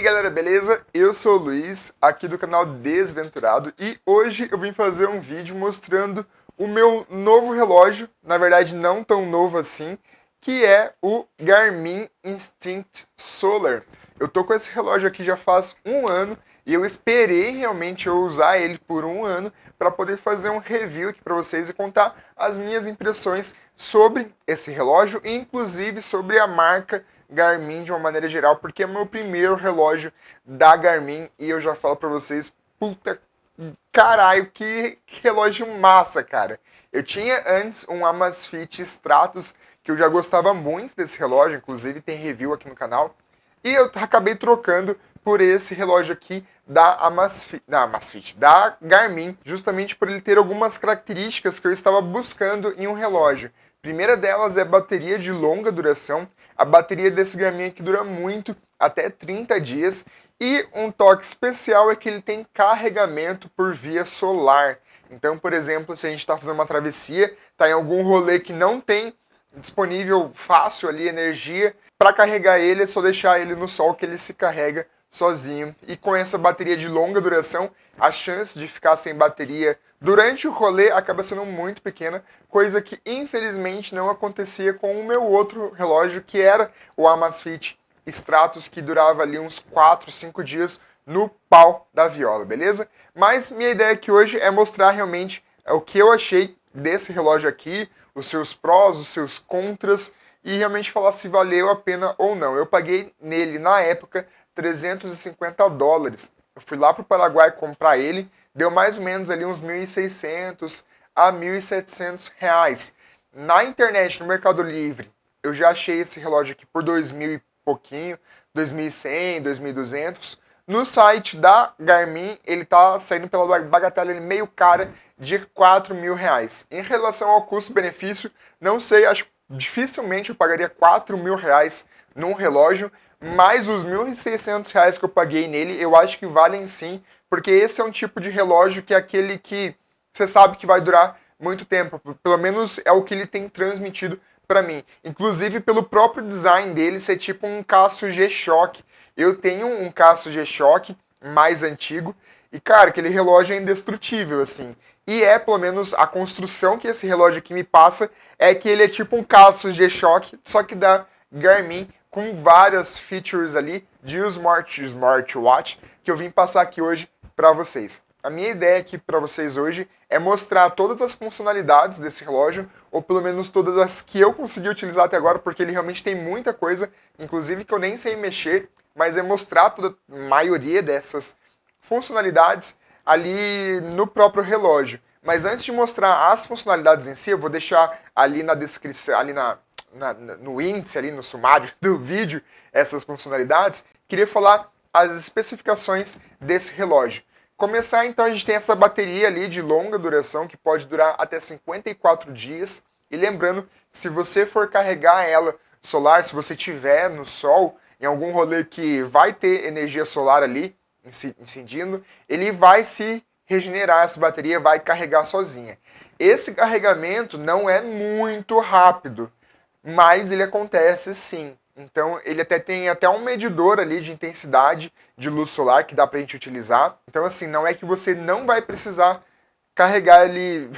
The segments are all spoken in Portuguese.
aí galera, beleza? Eu sou o Luiz, aqui do canal Desventurado, e hoje eu vim fazer um vídeo mostrando o meu novo relógio, na verdade não tão novo assim, que é o Garmin Instinct Solar. Eu tô com esse relógio aqui já faz um ano e eu esperei realmente eu usar ele por um ano para poder fazer um review aqui para vocês e contar as minhas impressões sobre esse relógio e inclusive sobre a marca Garmin de uma maneira geral, porque é o meu primeiro relógio da Garmin e eu já falo para vocês, puta caralho, que relógio massa, cara. Eu tinha antes um Amazfit Stratos, que eu já gostava muito desse relógio, inclusive tem review aqui no canal, e eu acabei trocando por esse relógio aqui da Garmin, justamente por ele ter algumas características que eu estava buscando em um relógio. A primeira delas é a bateria de longa duração. A bateria desse Garmin aqui dura muito, até 30 dias. E um toque especial é que ele tem carregamento por via solar. Então, por exemplo, se a gente está fazendo uma travessia, está em algum rolê que não tem disponível fácil ali energia, para carregar ele é só deixar ele no sol que ele se carrega sozinho. E com essa bateria de longa duração, a chance de ficar sem bateria durante o rolê acaba sendo muito pequena, coisa que infelizmente não acontecia com o meu outro relógio, que era o Amazfit Stratos, que durava ali uns 4, 5 dias no pau da viola, beleza? Mas minha ideia aqui hoje é mostrar realmente o que eu achei desse relógio aqui, os seus prós, os seus contras, e realmente falar se valeu a pena ou não. Eu paguei nele, na época, $350. Eu fui lá para o Paraguai comprar ele, deu mais ou menos ali uns 1.600 a 1.700 reais. Na internet, no Mercado Livre, eu já achei esse relógio aqui por 2.000 e pouquinho, 2.100, 2.200. No site da Garmin, ele tá saindo pela bagatela meio cara de 4.000 reais. Em relação ao custo-benefício, não sei, acho que dificilmente eu pagaria 4.000 reais num relógio, mas os 1.600 reais que eu paguei nele, eu acho que valem sim, porque esse é um tipo de relógio que é aquele que você sabe que vai durar muito tempo, pelo menos é o que ele tem transmitido para mim. Inclusive pelo próprio design dele ser tipo um Casio G-Shock. Eu tenho um Casio G-Shock mais antigo e, cara, aquele relógio é indestrutível, assim. E é, pelo menos, a construção que esse relógio aqui me passa é que ele é tipo um Casio G-Shock, só que da Garmin, com várias features ali de smartwatch que eu vim passar aqui hoje para vocês. A minha ideia aqui para vocês hoje é mostrar todas as funcionalidades desse relógio, ou pelo menos todas as que eu consegui utilizar até agora, porque ele realmente tem muita coisa, inclusive que eu nem sei mexer, mas é mostrar toda a maioria dessas funcionalidades ali no próprio relógio. Mas antes de mostrar as funcionalidades em si, eu vou deixar ali na descrição, ali no índice, ali no sumário do vídeo, essas funcionalidades. Queria falar as especificações desse relógio. Começar então, a gente tem essa bateria ali de longa duração, que pode durar até 54 dias. E lembrando, se você for carregar ela solar, se você tiver no sol, em algum rolê que vai ter energia solar ali incidindo, ele vai se regenerar, essa bateria vai carregar sozinha. Esse carregamento não é muito rápido, mas ele acontece sim. Então ele até tem um medidor ali de intensidade de luz solar que dá pra gente utilizar. Então assim, não é que você não vai precisar carregar ele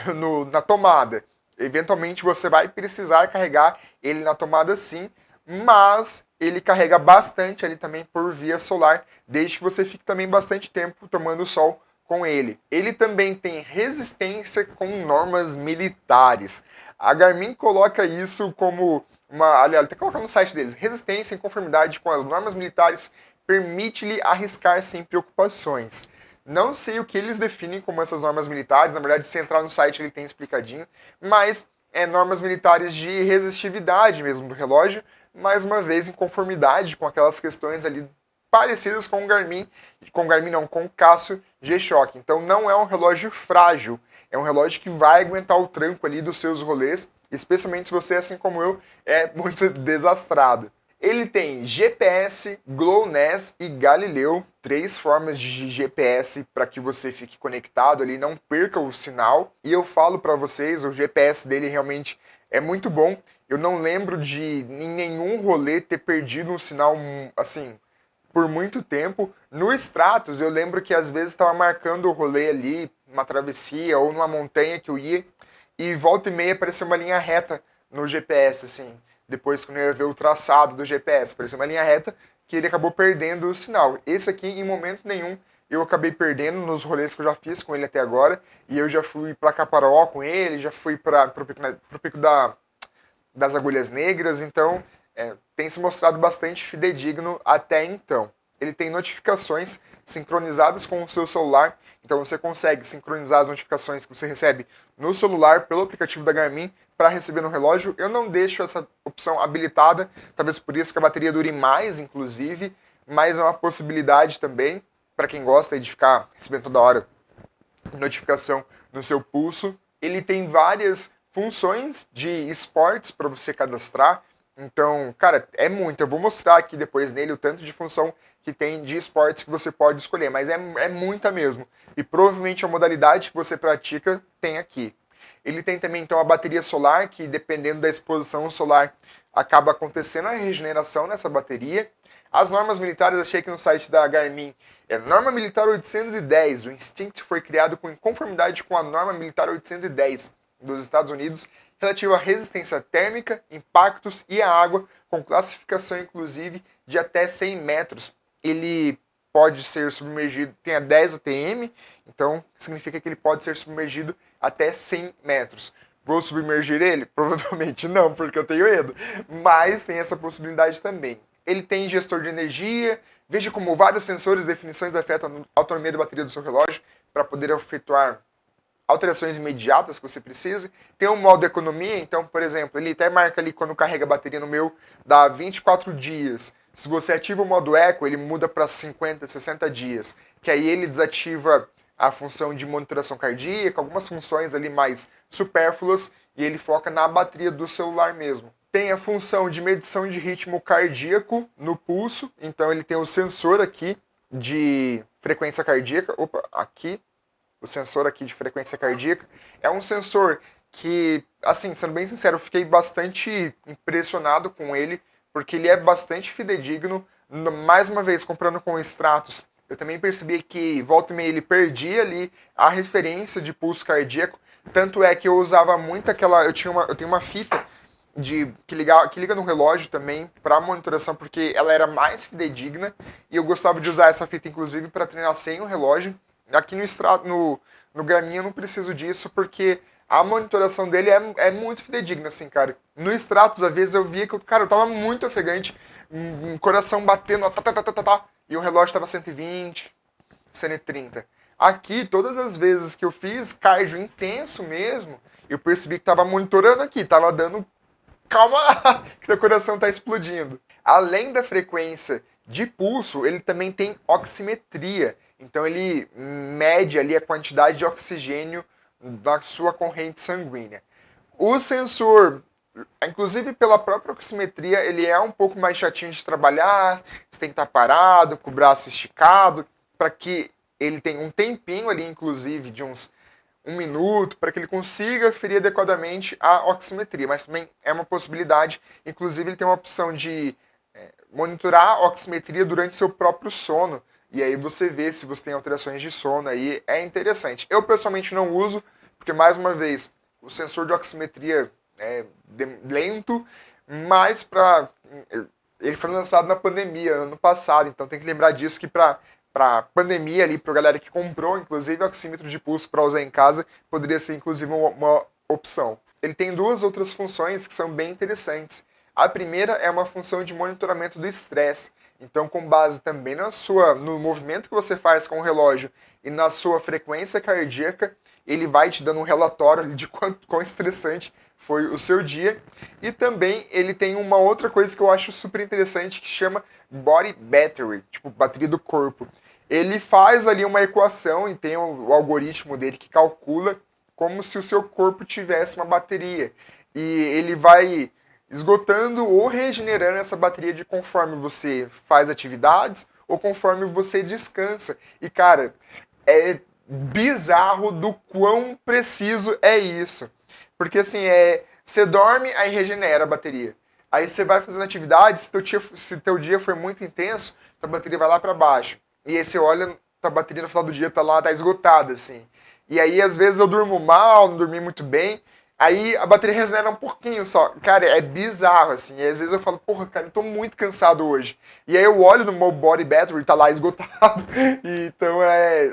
na tomada. Eventualmente você vai precisar carregar ele na tomada sim, mas ele carrega bastante ali também por via solar, desde que você fique também bastante tempo tomando sol com ele. Ele também tem resistência com normas militares. A Garmin coloca isso como aliás, até colocar no site deles, resistência em conformidade com as normas militares permite-lhe arriscar sem preocupações. Não sei o que eles definem como essas normas militares, na verdade, se entrar no site ele tem explicadinho, mas é normas militares de resistividade mesmo do relógio, mais uma vez em conformidade com aquelas questões ali parecidas com o Casio G-Shock. Então não é um relógio frágil, é um relógio que vai aguentar o tranco ali dos seus rolês, especialmente se você, assim como eu, é muito desastrado. Ele tem GPS, GLONASS e Galileu, 3 formas de GPS para que você fique conectado ali, não perca o sinal. E eu falo para vocês, o GPS dele realmente é muito bom. Eu não lembro de em nenhum rolê ter perdido um sinal assim por muito tempo. No Stratos, eu lembro que às vezes estava marcando o rolê ali, uma travessia ou numa montanha que eu ia, e volta e meia aparecia uma linha reta no GPS, assim. Depois que eu ia ver o traçado do GPS, aparecia uma linha reta que ele acabou perdendo o sinal. Esse aqui, em momento nenhum, eu acabei perdendo nos rolês que eu já fiz com ele até agora, e eu já fui para Caparaó com ele, já fui para o pico das Agulhas Negras, então tem se mostrado bastante fidedigno até então. Ele tem notificações sincronizadas com o seu celular, então você consegue sincronizar as notificações que você recebe no celular pelo aplicativo da Garmin para receber no relógio. Eu não deixo essa opção habilitada, talvez por isso que a bateria dure mais, inclusive, mas é uma possibilidade também para quem gosta de ficar recebendo toda hora notificação no seu pulso. Ele tem várias funções de esportes para você cadastrar. Então, cara, é muito. Eu vou mostrar aqui depois nele o tanto de função que tem de esportes que você pode escolher, mas é muita mesmo. E provavelmente a modalidade que você pratica tem aqui. Ele tem também, então, a bateria solar, que dependendo da exposição solar, acaba acontecendo a regeneração nessa bateria. As normas militares, achei aqui no site da Garmin, norma militar 810. O Instinct foi criado em conformidade com a norma militar 810 dos Estados Unidos, relativa à resistência térmica, impactos e à água, com classificação inclusive de até 100 metros. Ele pode ser submergido, tem a 10 ATM, então significa que ele pode ser submergido até 100 metros. Vou submergir ele? Provavelmente não, porque eu tenho medo, mas tem essa possibilidade também. Ele tem gestor de energia, veja como vários sensores e definições afetam a autonomia da bateria do seu relógio para poder efetuar alterações imediatas que você precise. Tem um modo economia, então, por exemplo, ele até marca ali quando carrega a bateria no meu, dá 24 dias. Se você ativa o modo eco, ele muda para 50, 60 dias, que aí ele desativa a função de monitoração cardíaca, algumas funções ali mais supérfluas, e ele foca na bateria do celular mesmo. Tem a função de medição de ritmo cardíaco no pulso, então ele tem o sensor aqui de frequência cardíaca, aqui, o sensor aqui de frequência cardíaca. É um sensor que, assim, sendo bem sincero, eu fiquei bastante impressionado com ele, porque ele é bastante fidedigno. Mais uma vez, comprando com o Stratos, eu também percebi que volta e meia ele perdia ali a referência de pulso cardíaco. Tanto é que eu usava muito aquela... Eu tenho uma fita que liga no relógio também para monitoração, porque ela era mais fidedigna, e eu gostava de usar essa fita, inclusive, para treinar sem o relógio. Aqui no Garmin eu não preciso disso, porque a monitoração dele é muito fidedigna, assim, cara. No Stratos, às vezes, eu via que eu tava muito ofegante, um coração batendo, e o relógio tava 120, 130. Aqui, todas as vezes que eu fiz cardio intenso mesmo, eu percebi que tava monitorando aqui, tava dando calma lá, que teu coração tá explodindo. Além da frequência de pulso, ele também tem oximetria. Então ele mede ali a quantidade de oxigênio da sua corrente sanguínea. O sensor, inclusive pela própria oximetria, ele é um pouco mais chatinho de trabalhar, você tem que estar parado, com o braço esticado, para que ele tenha um tempinho ali, inclusive, de uns 1 minuto, para que ele consiga ferir adequadamente a oximetria, mas também é uma possibilidade. Inclusive ele tem uma opção de monitorar a oximetria durante seu próprio sono, e aí você vê se você tem alterações de sono aí, é interessante. Eu pessoalmente não uso, porque mais uma vez, o sensor de oximetria é lento, mas ele foi lançado na pandemia, ano passado, então tem que lembrar disso, que para pandemia ali, para a galera que comprou, inclusive, o oxímetro de pulso para usar em casa, poderia ser inclusive uma opção. Ele tem duas outras funções que são bem interessantes. A primeira é uma função de monitoramento do estresse. Então, com base também no movimento que você faz com o relógio e na sua frequência cardíaca, ele vai te dando um relatório de quão estressante foi o seu dia. E também ele tem uma outra coisa que eu acho super interessante, que chama Body Battery, tipo bateria do corpo. Ele faz ali uma equação e tem o algoritmo dele que calcula como se o seu corpo tivesse uma bateria. E ele vai esgotando ou regenerando essa bateria de conforme você faz atividades ou conforme você descansa. E, cara, é bizarro do quão preciso é isso. Porque, assim, você dorme, aí regenera a bateria. Aí você vai fazendo atividades, se teu dia foi muito intenso, tua bateria vai lá para baixo. E aí você olha, tua bateria no final do dia tá esgotada, assim. E aí, às vezes, eu durmo mal, não dormi muito bem, aí a bateria regenera um pouquinho só. Cara, é bizarro, assim. E às vezes eu falo, porra, cara, eu tô muito cansado hoje. E aí eu olho no meu body battery, tá lá esgotado. Então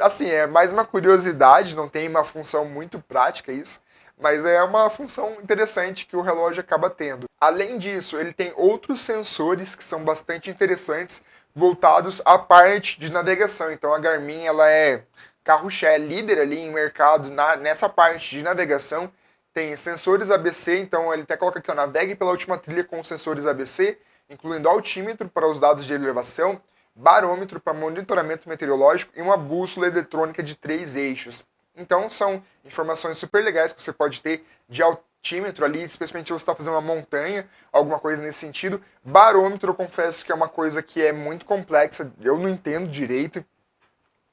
assim, é mais uma curiosidade, não tem uma função muito prática isso. Mas é uma função interessante que o relógio acaba tendo. Além disso, ele tem outros sensores que são bastante interessantes, voltados à parte de navegação. Então a Garmin, ela é carro-chefe, é líder ali em mercado nessa parte de navegação. Tem sensores ABC, então ele até coloca aqui, ó, navegue pela última trilha com sensores ABC, incluindo altímetro para os dados de elevação, barômetro para monitoramento meteorológico e uma bússola eletrônica de 3 eixos. Então são informações super legais que você pode ter de altímetro ali, especialmente se você está fazendo uma montanha, alguma coisa nesse sentido. Barômetro, eu confesso que é uma coisa que é muito complexa, eu não entendo direito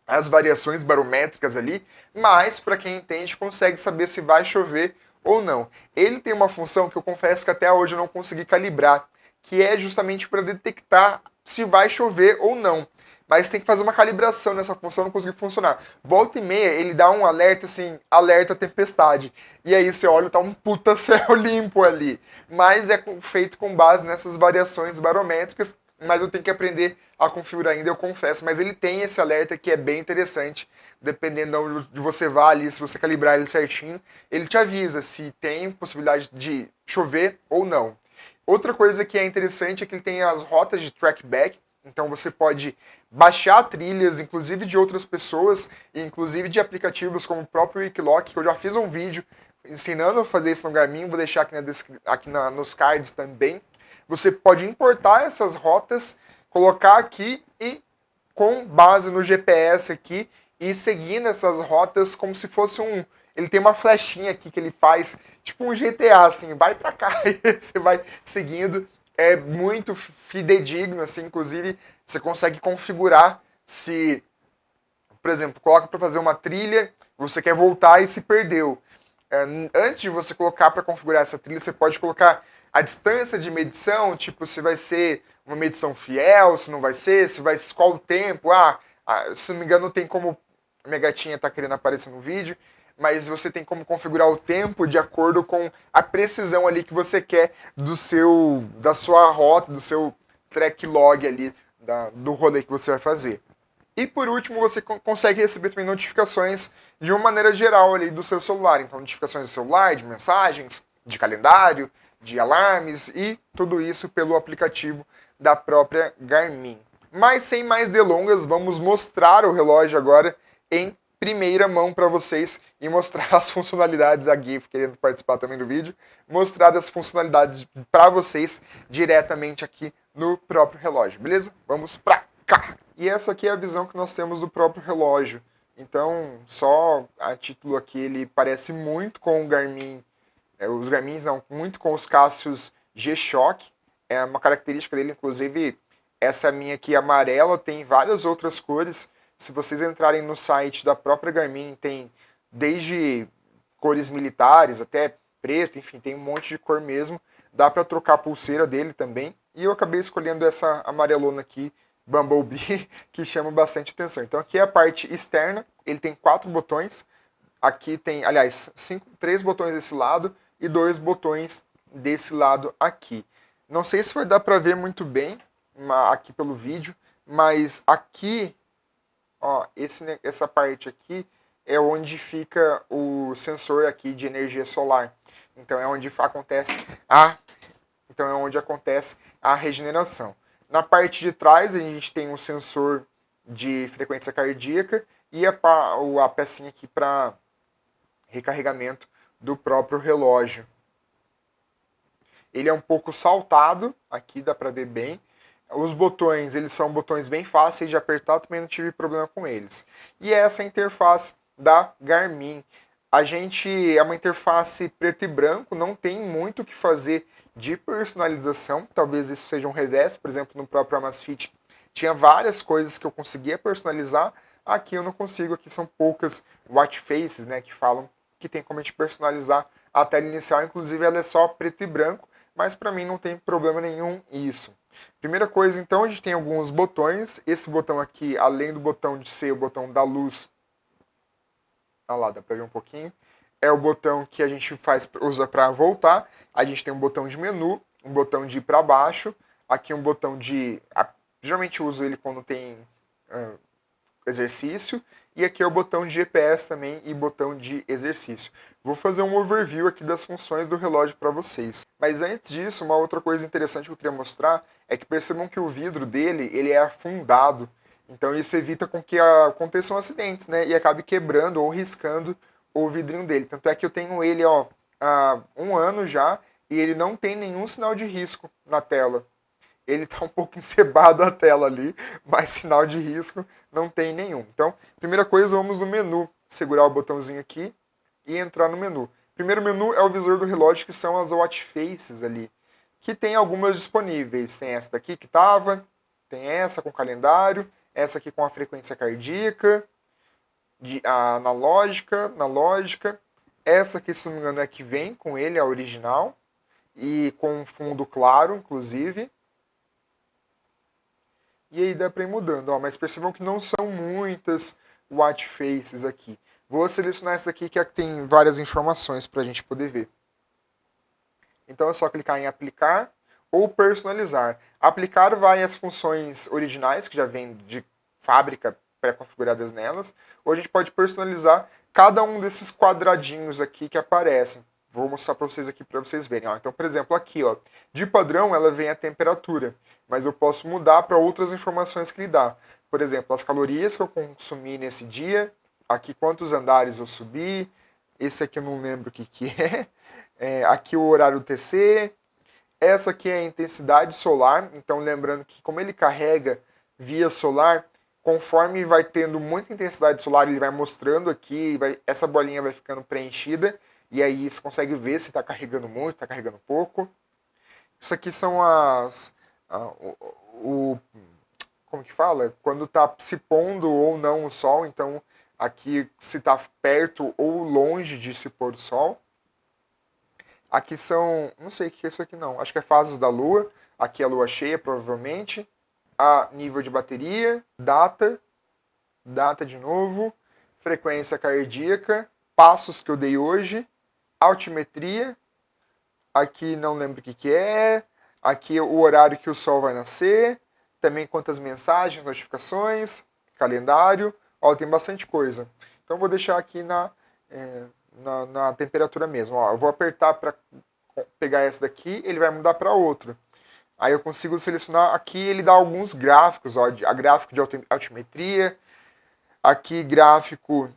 as variações barométricas ali, mas para quem entende consegue saber se vai chover ou não. Ele tem uma função que eu confesso que até hoje eu não consegui calibrar, que é justamente para detectar se vai chover ou não. Mas tem que fazer uma calibração nessa função, não conseguir funcionar. Volta e meia, ele dá um alerta assim, alerta tempestade. E aí você olha, tá um puta céu limpo ali. Mas é feito com base nessas variações barométricas, mas eu tenho que aprender a configurar ainda, eu confesso. Mas ele tem esse alerta que é bem interessante, dependendo de onde você vá ali, se você calibrar ele certinho, ele te avisa se tem possibilidade de chover ou não. Outra coisa que é interessante é que ele tem as rotas de trackback, então você pode baixar trilhas, inclusive de outras pessoas, e inclusive de aplicativos como o próprio Wikiloc, que eu já fiz um vídeo ensinando a fazer isso no Garmin, vou deixar aqui nos cards também. Você pode importar essas rotas, colocar aqui e com base no GPS aqui, e seguindo essas rotas como se fosse um... Ele tem uma flechinha aqui que ele faz, tipo um GTA, assim, vai pra cá e você vai seguindo. É muito fidedigno, assim, inclusive você consegue configurar se, por exemplo, coloca para fazer uma trilha, você quer voltar e se perdeu. Antes de você colocar para configurar essa trilha, você pode colocar a distância de medição, tipo, se vai ser uma medição fiel, se não vai ser, se vai qual o tempo. Se não me engano, tem como... Minha gatinha está querendo aparecer no vídeo, mas você tem como configurar o tempo de acordo com a precisão ali que você quer da sua rota, do seu track log ali, do rolê que você vai fazer. E por último, você consegue receber também notificações de uma maneira geral ali do seu celular. Então, notificações do celular, de mensagens, de calendário, de alarmes e tudo isso pelo aplicativo da própria Garmin. Mas sem mais delongas, vamos mostrar o relógio agora em primeira mão para vocês e mostrar as funcionalidades, a GIF querendo participar também do vídeo, mostrar as funcionalidades para vocês diretamente aqui no próprio relógio, beleza? Vamos pra cá! E essa aqui é a visão que nós temos do próprio relógio. Então, só a título aqui, ele parece muito com o Garmin, os Garmins não, muito com os Cassios G-Shock, é uma característica dele, inclusive essa minha aqui amarela tem várias outras cores. Se vocês entrarem no site da própria Garmin, tem desde cores militares até preto, enfim, tem um monte de cor mesmo. Dá para trocar a pulseira dele também. E eu acabei escolhendo essa amarelona aqui, Bumblebee, que chama bastante atenção. Então aqui é a parte externa, ele tem 4 botões. Aqui tem, aliás, 3 botões desse lado e 2 botões desse lado aqui. Não sei se vai dar para ver muito bem aqui pelo vídeo, mas aqui... Ó, essa parte aqui é onde fica o sensor aqui de energia solar. Então é onde acontece a regeneração. Na parte de trás a gente tem um sensor de frequência cardíaca e a pecinha aqui para recarregamento do próprio relógio. Ele é um pouco saltado, aqui dá para ver bem. Os botões, eles são botões bem fáceis de apertar, também não tive problema com eles. E essa é a interface da Garmin. É uma interface preto e branco, não tem muito o que fazer de personalização. Talvez isso seja um revés, por exemplo, no próprio Amazfit tinha várias coisas que eu conseguia personalizar. Aqui eu não consigo, aqui são poucas watch faces, né, que falam que tem como a gente personalizar a tela inicial. Inclusive ela é só preto e branco, mas para mim não tem problema nenhum isso. Primeira coisa, então, a gente tem alguns botões. Esse botão aqui, além do botão de ser o botão da luz, olha lá, dá pra ver um pouquinho, é o botão que a gente usa para voltar. A gente tem um botão de menu, um botão de ir para baixo, aqui um botão de... Geralmente eu uso ele quando tem exercício, e aqui é o botão de GPS também e botão de exercício. Vou fazer um overview aqui das funções do relógio para vocês. Mas antes disso, uma outra coisa interessante que eu queria mostrar é que percebam que o vidro dele ele é afundado. Então isso evita com que aconteçam acidentes, né? E acabe quebrando ou riscando o vidrinho dele. Tanto é que eu tenho ele há 1 ano já e ele não tem nenhum sinal de risco na tela. Ele está um pouco encebado a tela ali, mas sinal de risco não tem nenhum. Então, primeira coisa, vamos no menu, segurar o botãozinho aqui e entrar no menu. Primeiro menu é o visor do relógio, que são as watch faces ali, que tem algumas disponíveis. Tem essa daqui que estava, tem essa com calendário, essa aqui com a frequência cardíaca, a analógica, essa aqui, se não me engano, é que vem com ele, a original, e com fundo claro, inclusive. E aí dá para ir mudando, ó, mas percebam que não são muitas watch faces aqui. Vou selecionar essa daqui que tem várias informações para a gente poder ver. Então é só clicar em aplicar ou personalizar. Aplicar vai as funções originais que já vêm de fábrica pré-configuradas nelas, ou a gente pode personalizar cada um desses quadradinhos aqui que aparecem. Vou mostrar para vocês aqui para vocês verem. Ó. Então, por exemplo, aqui, ó, de padrão ela vem a temperatura, mas eu posso mudar para outras informações que ele dá. Por exemplo, as calorias que eu consumi nesse dia, aqui quantos andares eu subi, esse aqui eu não lembro o que é, aqui o horário do TC, essa aqui é a intensidade solar, então lembrando que como ele carrega via solar, conforme vai tendo muita intensidade solar, ele vai mostrando aqui, essa bolinha vai ficando preenchida, e aí você consegue ver se está carregando muito, está carregando pouco. Isso aqui são como que fala? Quando está se pondo ou não o sol, então aqui se está perto ou longe de se pôr o sol. Aqui são, não sei o que é isso aqui não, acho que é fases da lua, aqui é a lua cheia provavelmente, a nível de bateria, data de novo, frequência cardíaca, passos que eu dei hoje, altimetria, aqui não lembro o que é, aqui o horário que o sol vai nascer, também quantas mensagens, notificações, calendário, ó, tem bastante coisa. Então vou deixar aqui na temperatura mesmo. Ó, eu vou apertar para pegar essa daqui, ele vai mudar para outro. Aí eu consigo selecionar, aqui ele dá alguns gráficos, ó, a gráfico de altimetria, aqui gráfico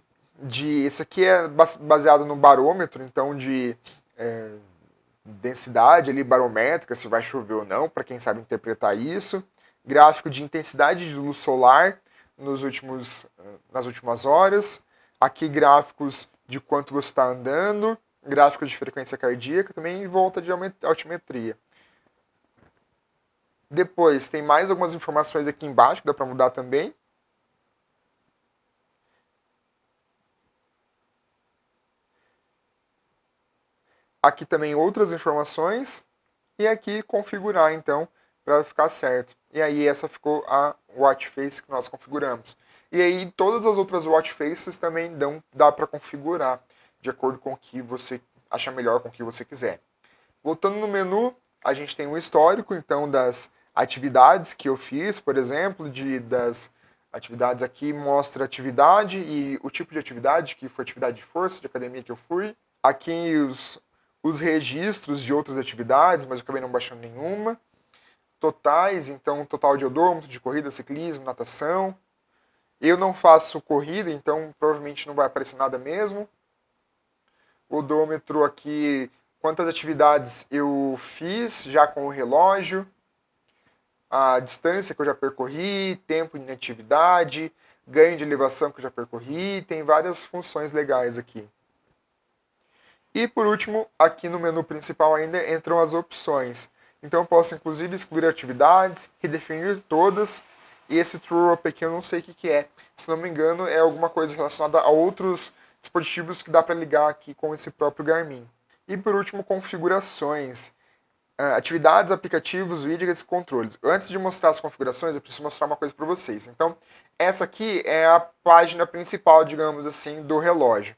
esse aqui é baseado no barômetro, então de densidade ali barométrica, se vai chover ou não, para quem sabe interpretar isso. Gráfico de intensidade de luz solar nas últimas horas. Aqui gráficos de quanto você está andando, gráfico de frequência cardíaca também e volta de altimetria. Depois tem mais algumas informações aqui embaixo que dá para mudar também. Aqui também outras informações e aqui configurar então para ficar certo. E aí essa ficou a watch face que nós configuramos. E aí todas as outras watch faces também dá para configurar de acordo com o que você achar melhor, com o que você quiser. Voltando no menu, a gente tem um histórico então das atividades que eu fiz, por exemplo, das atividades aqui mostra a atividade e o tipo de atividade, que foi atividade de força, de academia que eu fui. Aqui os registros de outras atividades, mas eu acabei não baixando nenhuma. Totais, então total de odômetro, de corrida, ciclismo, natação. Eu não faço corrida, então provavelmente não vai aparecer nada mesmo. Odômetro aqui, quantas atividades eu fiz já com o relógio. A distância que eu já percorri, tempo de inatividade, ganho de elevação que eu já percorri. Tem várias funções legais aqui. E por último, aqui no menu principal ainda entram as opções. Então eu posso inclusive excluir atividades, redefinir todas. E esse True Up aqui eu não sei o que é. Se não me engano é alguma coisa relacionada a outros dispositivos que dá para ligar aqui com esse próprio Garmin. E por último, configurações. atividades, aplicativos, widgets e controles. Antes de mostrar as configurações, eu preciso mostrar uma coisa para vocês. Então, essa aqui é a página principal, digamos assim, do relógio.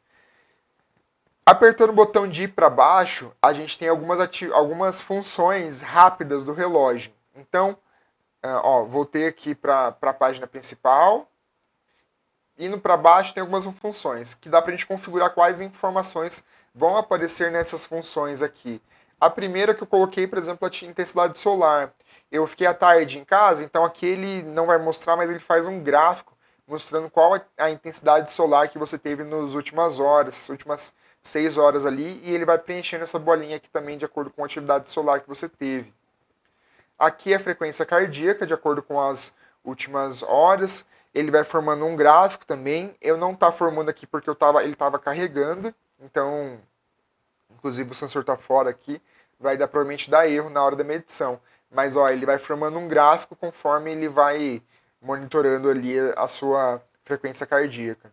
Apertando o botão de ir para baixo, a gente tem algumas funções rápidas do relógio. Então, voltei aqui para a página principal. Indo para baixo tem algumas funções que dá para a gente configurar quais informações vão aparecer nessas funções aqui. A primeira que eu coloquei, por exemplo, a intensidade solar. Eu fiquei à tarde em casa, então aqui ele não vai mostrar, mas ele faz um gráfico mostrando qual a intensidade solar que você teve nas últimas horas, últimas 6 horas ali, e ele vai preenchendo essa bolinha aqui também de acordo com a atividade solar que você teve. Aqui é a frequência cardíaca, de acordo com as últimas horas. Ele vai formando um gráfico também. Eu não está formando aqui porque ele estava carregando. Então, inclusive o sensor está fora aqui. Vai provavelmente dar erro na hora da medição. Mas ele vai formando um gráfico conforme ele vai monitorando ali a sua frequência cardíaca.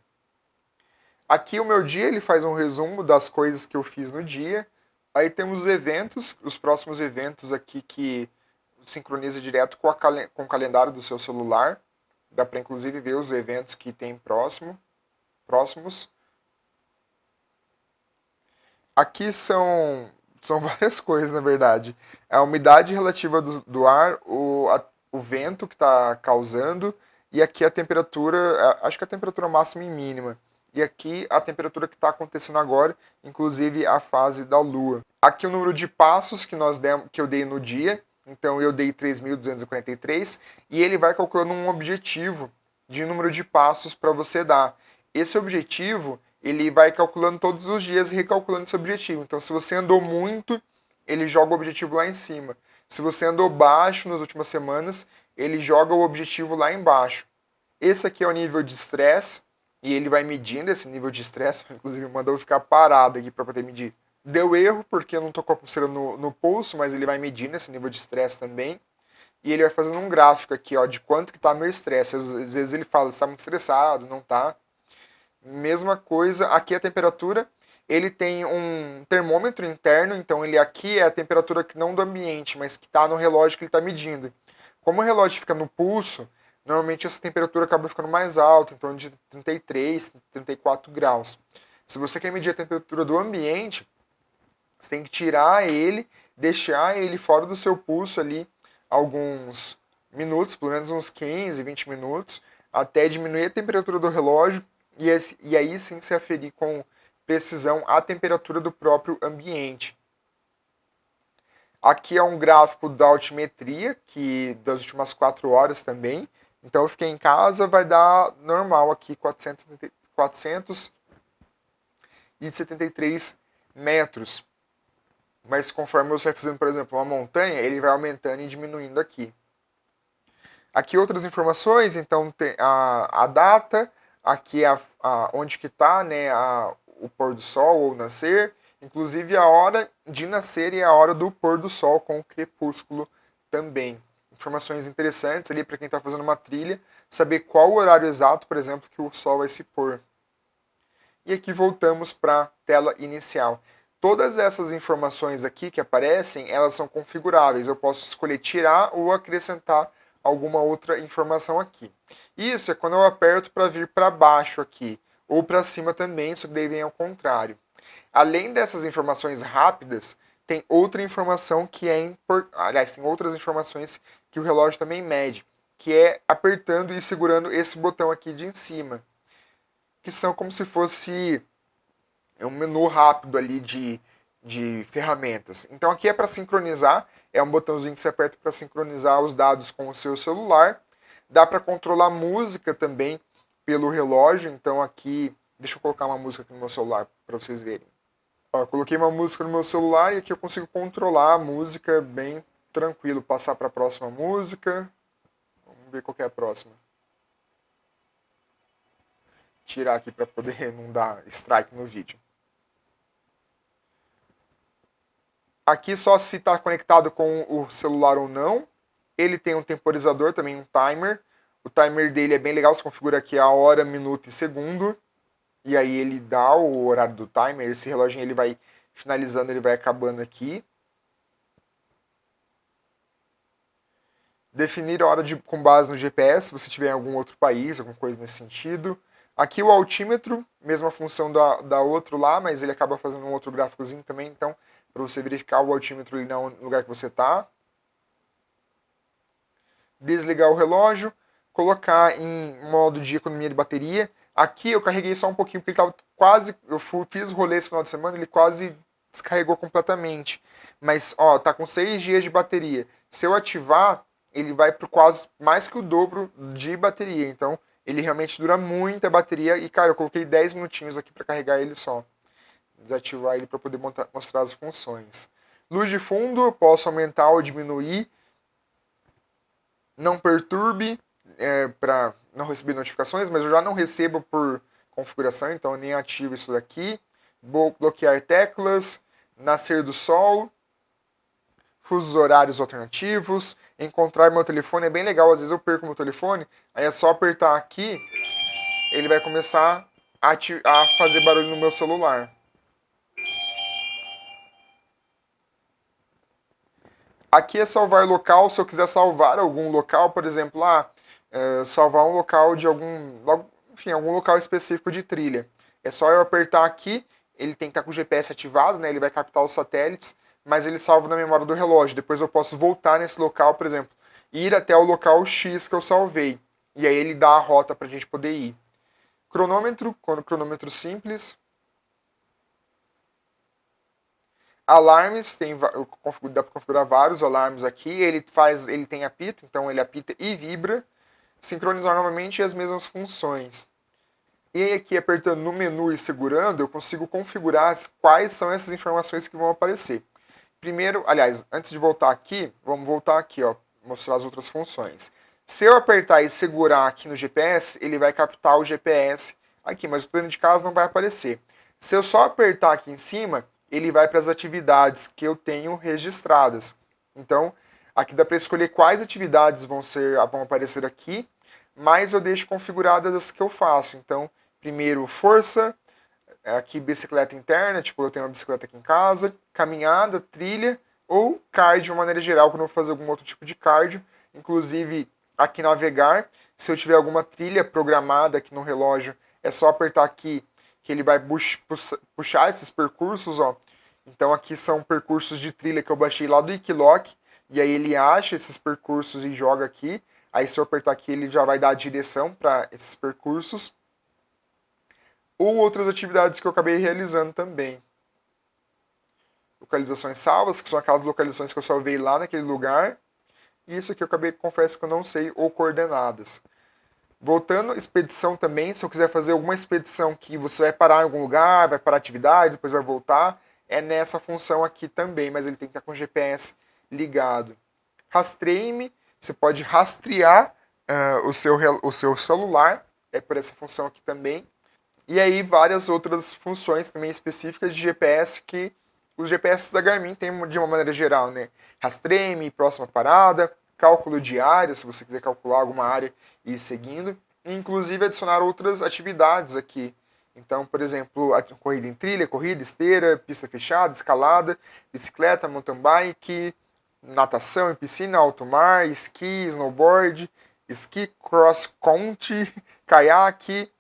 Aqui o meu dia, ele faz um resumo das coisas que eu fiz no dia. Aí temos os eventos, os próximos eventos aqui que sincroniza direto com o calendário do seu celular. Dá para inclusive ver os eventos que tem próximos. Aqui são várias coisas, na verdade. A umidade relativa do ar, o vento que está causando, e aqui a temperatura, acho que a temperatura máxima e mínima. E aqui a temperatura que está acontecendo agora, inclusive a fase da Lua. Aqui o número de passos que eu dei no dia. Então eu dei 3.243 e ele vai calculando um objetivo de número de passos para você dar. Esse objetivo, ele vai calculando todos os dias, recalculando esse objetivo. Então se você andou muito, ele joga o objetivo lá em cima. Se você andou baixo nas últimas semanas, ele joga o objetivo lá embaixo. Esse aqui é o nível de estresse e ele vai medindo esse nível de estresse. Inclusive mandou ficar parado aqui para poder medir. Deu erro porque eu não estou com a pulseira no pulso, mas ele vai medindo esse nível de estresse também. E ele vai fazendo um gráfico aqui, de quanto que está meu estresse. Às vezes ele fala, está muito estressado, não está. Mesma coisa, aqui a temperatura, ele tem um termômetro interno, então ele aqui é a temperatura que não do ambiente, mas que está no relógio que ele está medindo. Como o relógio fica no pulso, normalmente essa temperatura acaba ficando mais alta, em torno de 33, 34 graus. Se você quer medir a temperatura do ambiente, você tem que tirar ele, deixar ele fora do seu pulso ali alguns minutos, pelo menos uns 15, 20 minutos, até diminuir a temperatura do relógio e aí sim se aferir com precisão a temperatura do próprio ambiente. Aqui é um gráfico da altimetria, que das últimas 4 horas também. Então eu fiquei em casa, vai dar normal aqui 473 metros. Mas conforme você vai fazendo, por exemplo, uma montanha, ele vai aumentando e diminuindo aqui. Aqui outras informações, então tem a data, aqui é onde que está, né, o pôr do sol ou nascer, inclusive a hora de nascer e a hora do pôr do sol com o crepúsculo também. Informações interessantes ali para quem está fazendo uma trilha, saber qual o horário exato, por exemplo, que o sol vai se pôr. E aqui voltamos para a tela inicial. Todas essas informações aqui que aparecem, elas são configuráveis. Eu posso escolher tirar ou acrescentar alguma outra informação aqui. Isso é quando eu aperto para vir para baixo aqui, ou para cima também, só que daí vem ao contrário. Além dessas informações rápidas, tem outra informação que é importante. Aliás, tem outras informações que o relógio também mede, que é apertando e segurando esse botão aqui de em cima, que são como se fosse um menu rápido ali de ferramentas. Então aqui é para sincronizar, é um botãozinho que você aperta para sincronizar os dados com o seu celular. Dá para controlar música também pelo relógio, então aqui, deixa eu colocar uma música aqui no meu celular para vocês verem. Coloquei uma música no meu celular e aqui eu consigo controlar a música bem tranquilo, passar para a próxima música. Vamos ver qual que é a próxima. Tirar aqui para poder não dar strike no vídeo. Aqui só se está conectado com o celular ou não. Ele tem um temporizador, também um timer. O timer dele é bem legal, você configura aqui a hora, minuto e segundo. E aí ele dá o horário do timer. Esse reloginho ele vai finalizando, ele vai acabando aqui. Definir a hora com base no GPS, se você estiver em algum outro país, alguma coisa nesse sentido. Aqui o altímetro, mesma função da outro lá, mas ele acaba fazendo um outro gráficozinho também, então, para você verificar o altímetro ali no lugar que você está. Desligar o relógio, colocar em modo de economia de bateria. Aqui eu carreguei só um pouquinho, porque ele estava quase, fiz o rolê esse final de semana, ele quase descarregou completamente. Mas, ó, tá com 6 dias de bateria. Se eu ativar, ele vai para quase mais que o dobro de bateria. Então, ele realmente dura muita bateria. E, cara, eu coloquei 10 minutinhos aqui para carregar ele só. Desativar ele para poder mostrar as funções. Luz de fundo, eu posso aumentar ou diminuir. Não perturbe, para não receber notificações, mas eu já não recebo por configuração, então eu nem ativo isso daqui. Bloquear teclas, nascer do sol, fusos horários alternativos, encontrar meu telefone é bem legal, às vezes eu perco meu telefone, aí é só apertar aqui, ele vai começar a fazer barulho no meu celular. Aqui é salvar local, se eu quiser salvar algum local, por exemplo, salvar um local de algum local específico de trilha. É só eu apertar aqui, ele tem que estar com o GPS ativado, né? Ele vai captar os satélites, mas ele salva na memória do relógio. Depois eu posso voltar nesse local, por exemplo, ir até o local X que eu salvei. E aí ele dá a rota para a gente poder ir. Cronômetro, cronômetro simples. Alarmes, dá para configurar vários alarmes aqui. Ele tem apito, então ele apita e vibra. Sincronizar novamente as mesmas funções. E aí aqui, apertando no menu e segurando, eu consigo configurar quais são essas informações que vão aparecer. Primeiro, aliás, antes de voltar aqui, vamos voltar aqui, ó, mostrar as outras funções. Se eu apertar e segurar aqui no GPS, ele vai captar o GPS aqui, mas o plano de caso não vai aparecer. Se eu só apertar aqui em cima, ele vai para as atividades que eu tenho registradas. Então, aqui dá para escolher quais atividades vão aparecer aqui, mas eu deixo configuradas as que eu faço. Então, primeiro, força, aqui bicicleta interna, tipo eu tenho uma bicicleta aqui em casa, caminhada, trilha, ou cardio de uma maneira geral, quando eu vou fazer algum outro tipo de cardio. Inclusive, aqui navegar, se eu tiver alguma trilha programada aqui no relógio, é só apertar aqui que ele vai puxar esses percursos, ó. Então aqui são percursos de trilha que eu baixei lá do Wikiloc, e aí ele acha esses percursos e joga aqui. Aí se eu apertar aqui, ele já vai dar a direção para esses percursos. Ou outras atividades que eu acabei realizando também. Localizações salvas, que são aquelas localizações que eu salvei lá naquele lugar. E isso aqui eu confesso que eu não sei, ou coordenadas. Voltando, expedição também, se eu quiser fazer alguma expedição que você vai parar em algum lugar, vai parar a atividade, depois vai voltar, é nessa função aqui também, mas ele tem que estar com o GPS ligado. Rastreie-me, você pode rastrear o seu celular, é por essa função aqui também. E aí várias outras funções também específicas de GPS que os GPS da Garmin têm de uma maneira geral, né? Rastreie-me, próxima parada, cálculo diário, se você quiser calcular alguma área e ir seguindo. E, inclusive adicionar outras atividades aqui. Então, por exemplo, a corrida em trilha, corrida, esteira, pista fechada, escalada, bicicleta, mountain bike, natação em piscina, alto mar, esqui, snowboard, esqui cross country, caiaque,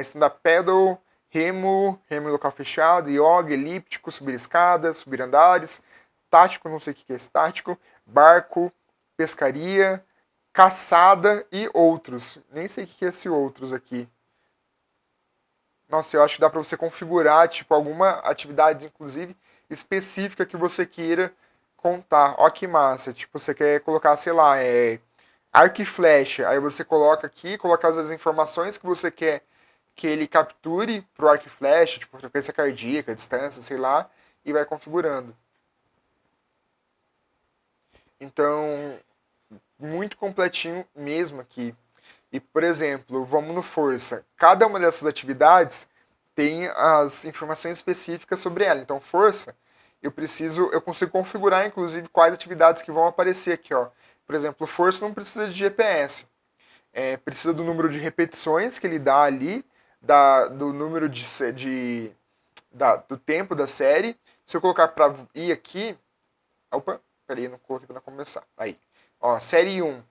stand-up paddle, remo em local fechado, yoga, elíptico, subir escadas, subir andares, tático, não sei o que é esse tático, barco, pescaria, caçada e outros. Nem sei o que é esse outros aqui. Nossa, eu acho que dá para você configurar tipo alguma atividade, inclusive, específica que você queira contar. Ó que massa. Tipo, você quer colocar, sei lá, arco e flecha. Aí você coloca aqui, coloca as informações que você quer que ele capture pro arco e flecha, tipo, frequência cardíaca, distância, sei lá, e vai configurando. Então, muito completinho mesmo aqui. E, por exemplo, vamos no força. Cada uma dessas atividades tem as informações específicas sobre ela. Então, força, eu consigo configurar, inclusive, quais atividades que vão aparecer aqui, ó. Por exemplo, força não precisa de GPS. Precisa do número de repetições que ele dá ali, do número do tempo da série. Se eu colocar para ir aqui... Opa, peraí, não coloquei para começar. Aí. Ó, série 1.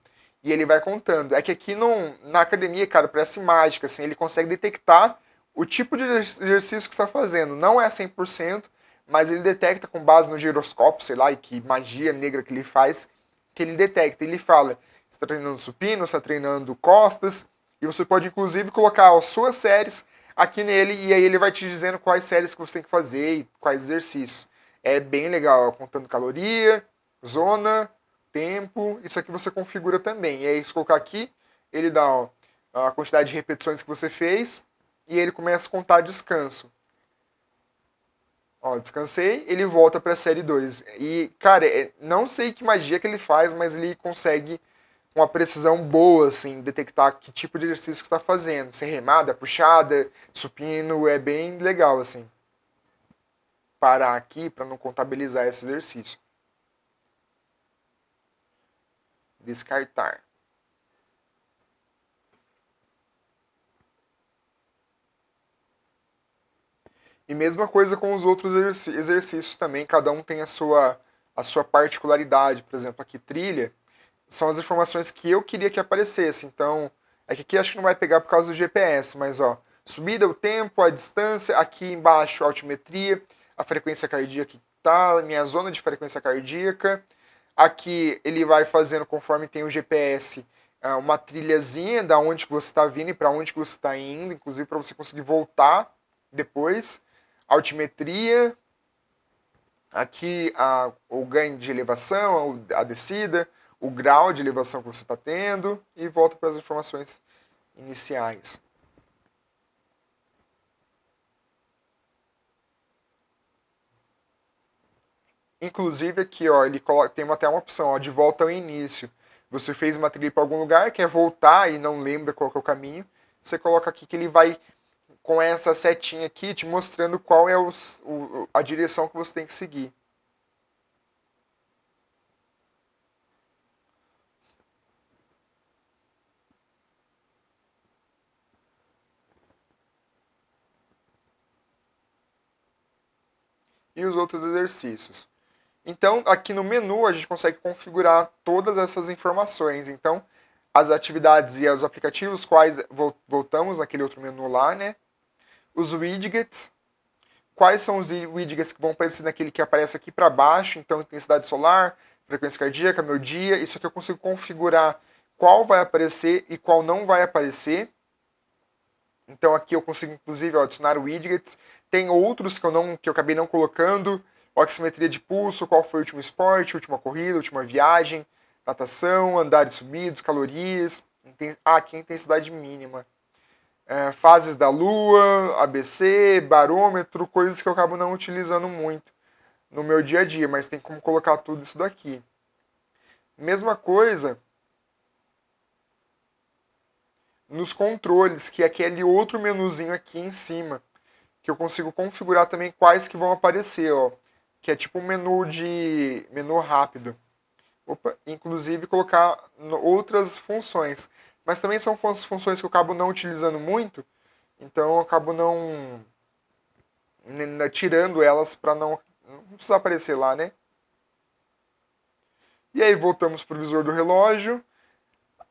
E ele vai contando. É que aqui na academia, cara, parece mágica, assim, ele consegue detectar o tipo de exercício que você está fazendo. Não é 100%, mas ele detecta com base no giroscópio, sei lá, e que magia negra que ele faz, que ele detecta. Ele fala, você está treinando supino, você está treinando costas, e você pode, inclusive, colocar as suas séries aqui nele, e aí ele vai te dizendo quais séries que você tem que fazer e quais exercícios. É bem legal, ó, contando caloria, zona, tempo, isso aqui você configura também. E aí, se colocar aqui, ele dá ó, a quantidade de repetições que você fez e ele começa a contar descanso. Ó, descansei, ele volta para a série 2. E, cara, não sei que magia que ele faz, mas ele consegue com uma precisão boa, assim, detectar que tipo de exercício que está fazendo. Se é remada, puxada, supino, é bem legal, assim. Parar aqui para não contabilizar esse exercício. Descartar. E mesma coisa com os outros exercícios também, cada um tem a sua particularidade. Por exemplo, aqui trilha, são as informações que eu queria que aparecesse. Então, é que aqui acho que não vai pegar por causa do GPS, mas ó, subida, o tempo, a distância, aqui embaixo a altimetria, a frequência cardíaca que tá, minha zona de frequência cardíaca. Aqui ele vai fazendo conforme tem o GPS, uma trilhazinha da onde que você está vindo e para onde que você está indo, inclusive para você conseguir voltar depois. Altimetria, aqui o ganho de elevação, a descida, o grau de elevação que você está tendo e volta para as informações iniciais. Inclusive aqui, ó, ele tem até uma opção, ó, de volta ao início. Você fez uma trilha para algum lugar, quer voltar e não lembra qual que é o caminho, você coloca aqui que ele vai com essa setinha aqui te mostrando qual é a direção que você tem que seguir. E os outros exercícios. Então, aqui no menu, a gente consegue configurar todas essas informações. Então, as atividades e os aplicativos, quais voltamos naquele outro menu lá, né? Os widgets, quais são os widgets que vão aparecer naquele que aparece aqui para baixo. Então, intensidade solar, frequência cardíaca, meu dia. Isso aqui eu consigo configurar qual vai aparecer e qual não vai aparecer. Então, aqui eu consigo, inclusive, adicionar widgets. Tem outros que eu acabei não colocando, oximetria de pulso, qual foi o último esporte, última corrida, última viagem, natação, andares subidos, calorias, aqui a intensidade mínima. Fases da lua, ABC, barômetro, coisas que eu acabo não utilizando muito no meu dia a dia, mas tem como colocar tudo isso daqui. Mesma coisa nos controles, que é aquele outro menuzinho aqui em cima, que eu consigo configurar também quais que vão aparecer, ó, que é tipo um menu rápido. Opa, inclusive colocar outras funções. Mas também são funções que eu acabo não utilizando muito, então eu acabo não tirando elas para não precisar aparecer lá, né? E aí voltamos para o visor do relógio,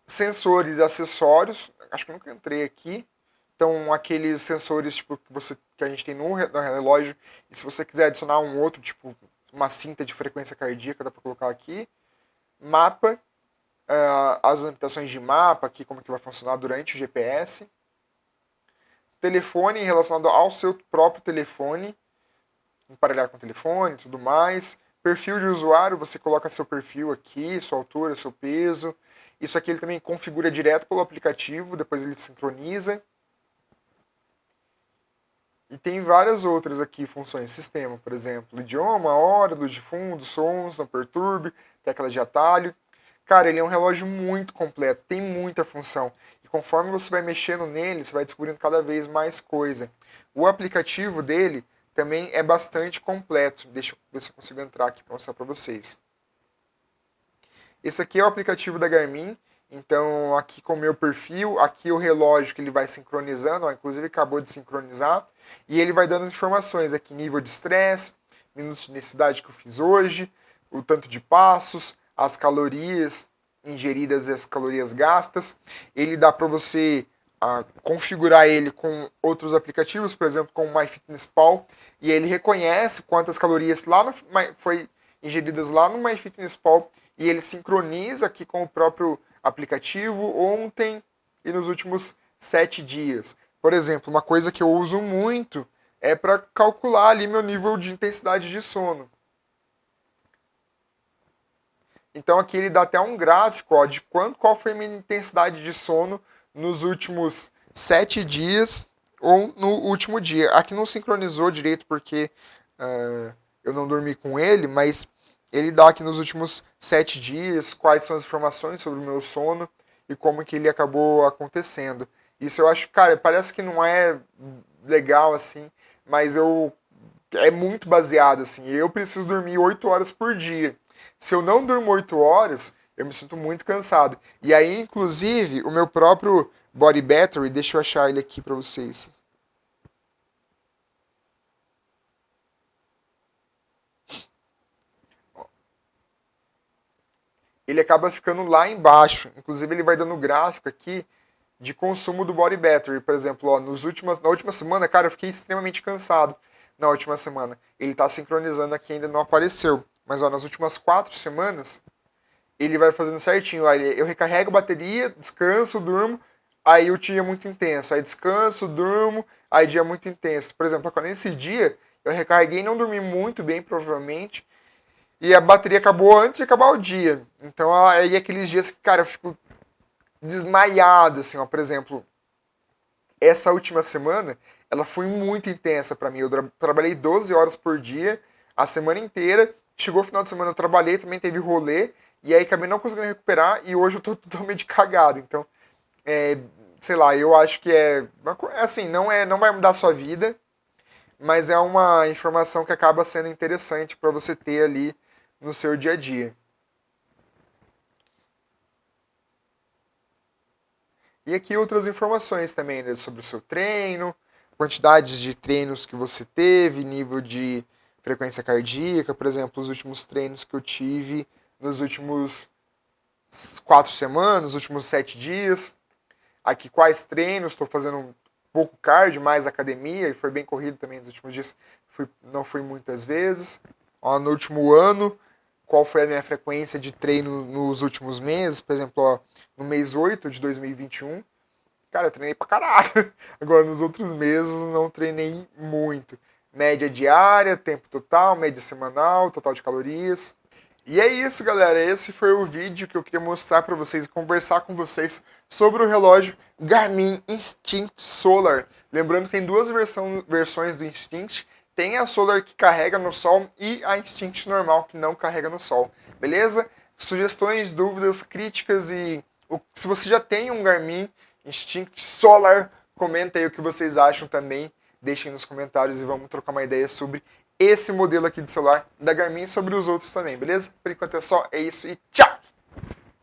sensores e acessórios. Acho que eu nunca entrei aqui. Então, aqueles sensores tipo, que a gente tem no relógio, e se você quiser adicionar um outro, tipo uma cinta de frequência cardíaca, dá para colocar aqui. Mapa, as limitações de mapa, aqui como que vai funcionar durante o GPS. Telefone relacionado ao seu próprio telefone, emparelhar com o telefone e tudo mais. Perfil de usuário, você coloca seu perfil aqui, sua altura, seu peso. Isso aqui ele também configura direto pelo aplicativo, depois ele sincroniza. E tem várias outras aqui funções, sistema, por exemplo, idioma, hora, luz de fundo, sons, não perturbe, tecla de atalho. Cara, ele é um relógio muito completo, tem muita função. E conforme você vai mexendo nele, você vai descobrindo cada vez mais coisa. O aplicativo dele também é bastante completo. Deixa eu ver se eu consigo entrar aqui para mostrar para vocês. Esse aqui é o aplicativo da Garmin. Então, aqui com o meu perfil, aqui o relógio que ele vai sincronizando, ó, inclusive acabou de sincronizar, e ele vai dando informações aqui, nível de estresse, minutos de necessidade que eu fiz hoje, o tanto de passos, as calorias ingeridas e as calorias gastas. Ele dá para você configurar ele com outros aplicativos, por exemplo, com o MyFitnessPal, e ele reconhece quantas calorias foi ingeridas lá no MyFitnessPal e ele sincroniza aqui com o próprio aplicativo ontem e nos últimos 7 dias. Por exemplo, uma coisa que eu uso muito é para calcular ali meu nível de intensidade de sono. Então aqui ele dá até um gráfico de qual foi a minha intensidade de sono nos últimos 7 dias ou no último dia. Aqui não sincronizou direito porque eu não dormi com ele, mas ele dá aqui nos últimos 7 dias quais são as informações sobre o meu sono e como que ele acabou acontecendo. Isso eu acho, cara, parece que não é legal assim, mas é muito baseado assim. Eu preciso dormir 8 horas por dia. Se eu não durmo 8 horas, eu me sinto muito cansado. E aí, inclusive, o meu próprio Body Battery, deixa eu achar ele aqui para vocês. Ele acaba ficando lá embaixo. Inclusive, ele vai dando gráfico aqui de consumo do Body Battery. Por exemplo, na última semana, cara, eu fiquei extremamente cansado. Na última semana. Ele está sincronizando aqui, ainda não apareceu. Mas nas últimas 4 semanas, ele vai fazendo certinho. Aí eu recarrego a bateria, descanso, durmo, aí o dia é muito intenso. Aí descanso, durmo, aí dia é muito intenso. Por exemplo, nesse dia, eu recarreguei e não dormi muito bem, provavelmente. E a bateria acabou antes de acabar o dia. Então, aí aqueles dias que, cara, eu fico desmaiado, assim, ó. Por exemplo, essa última semana, ela foi muito intensa para mim. Eu trabalhei 12 horas por dia, a semana inteira. Chegou o final de semana, eu trabalhei, também teve rolê, e aí acabei não conseguindo recuperar, e hoje eu tô totalmente cagado. Então, sei lá, eu acho que assim, não vai mudar a sua vida, mas é uma informação que acaba sendo interessante para você ter ali no seu dia a dia. E aqui outras informações também, né, sobre o seu treino, quantidades de treinos que você teve, nível de frequência cardíaca, por exemplo, os últimos treinos que eu tive nos últimos 4 semanas, nos últimos 7 dias. Aqui quais treinos, estou fazendo um pouco cardio, mais academia, e foi bem corrido também nos últimos dias, não fui muitas vezes. No último ano, qual foi a minha frequência de treino nos últimos meses, por exemplo, no mês 8 de 2021, cara, eu treinei pra caralho. Agora, nos outros meses, não treinei muito. Média diária, tempo total, média semanal, total de calorias. E é isso, galera. Esse foi o vídeo que eu queria mostrar para vocês e conversar com vocês sobre o relógio Garmin Instinct Solar. Lembrando que tem duas versões do Instinct. Tem a Solar que carrega no sol e a Instinct normal que não carrega no sol. Beleza? Sugestões, dúvidas, críticas e se você já tem um Garmin Instinct Solar, comenta aí o que vocês acham também. Deixem nos comentários e vamos trocar uma ideia sobre esse modelo aqui de celular da Garmin e sobre os outros também, beleza? Por enquanto é só, é isso e tchau!